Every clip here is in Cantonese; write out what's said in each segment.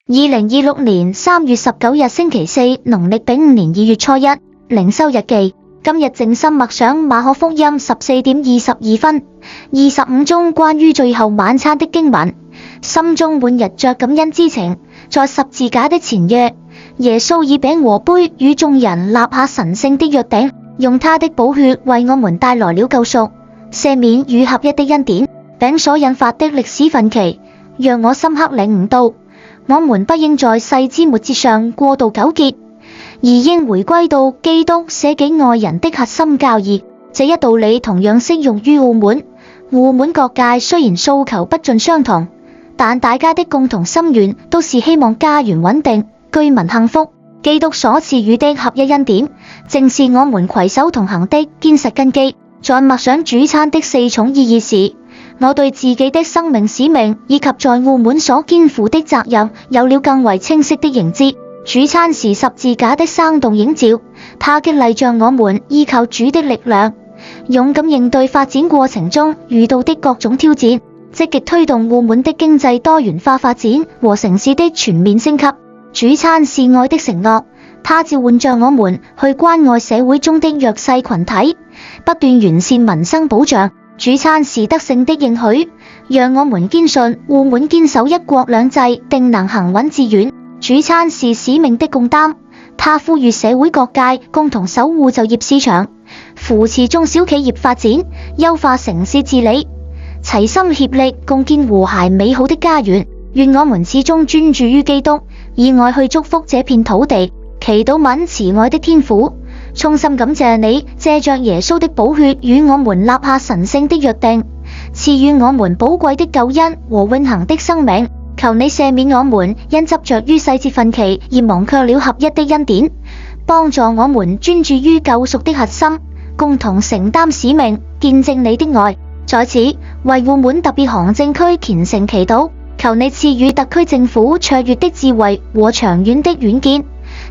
2026年3月19日星期四，農曆丙午年2月初一，靈修日記。今日靜心默想馬可福音14點22分25宗關於最後晚餐的經文，心中滿溢着感恩之情。在十字架的前夜，耶穌以餅和杯與眾人立下神聖的約定，用他的寶血為我們帶來了救贖、赦免與合一的恩典。餅所引發的歷史奮起，讓我深刻領悟到，我們不應在世之末節上過度糾結，而應回歸到基督捨己愛人的核心教義。這一道理同樣適用於澳門。澳門各界雖然訴求不盡相同，但大家的共同心願都是希望家園穩定、居民幸福。基督所賜予的合一恩典，正是我們攜手同行的堅實根基。在默想主餐的四重意義時，我對自己的生命使命以及在澳門所肩負的責任有了更為清晰的認知。主餐是十字架的生動映照，它激勵着我們依靠主的力量，勇敢應對發展過程中遇到的各種挑戰，積極推動澳門的經濟多元化發展和城市的全面升級。主餐是愛的承諾，它召喚着我們去關愛社會中的弱勢群體，不斷完善民生保障。主餐是德性的應許，讓我們堅信澳門堅守一國兩制定能行穩致遠。主餐是使命的共擔，它呼籲社會各界共同守護就業市場，扶持中小企業發展，優化城市治理，齊心協力共建和諧美好的家園。願我們始終專注於基督，以愛去祝福這片土地。祈禱文：慈愛的天父，衷心感謝你借着耶穌的寶血與我們立下神聖的約定，賜予我們寶貴的救恩和永恆的生命。求你赦免我們因執着於世節奮起而忘卻了合一的恩典，幫助我們專注於救贖的核心，共同承擔使命，見證你的愛。在此為澳門特別行政區虔誠祈禱，求你賜予特區政府卓越的智慧和長遠的遠見，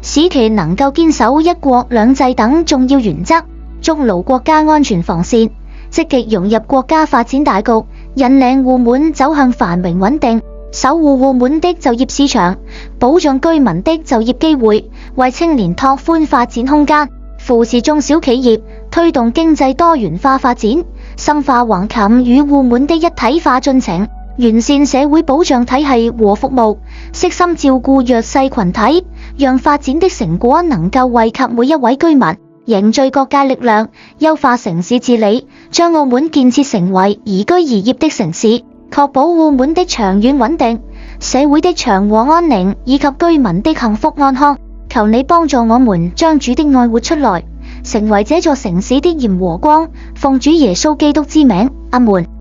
使其能夠堅守一國兩制等重要原則，築牢國家安全防線，積極融入國家發展大局，引領澳門走向繁榮穩定，守護澳門的就業市場，保障居民的就業機會，為青年拓寬發展空間，扶持中小企業，推動經濟多元化發展，深化橫琴與澳門的一體化進程，完善社會保障體系和服務，悉心照顧弱勢群體，讓發展的成果能夠惠及每一位居民，凝聚各界力量，優化城市治理，將澳門建設成為宜居宜業的城市，確保澳門的長遠穩定、社會的祥和安寧以及居民的幸福安康。求你幫助我們將主的愛活出來，成為這座城市的鹽和光。奉主耶穌基督之名，阿門。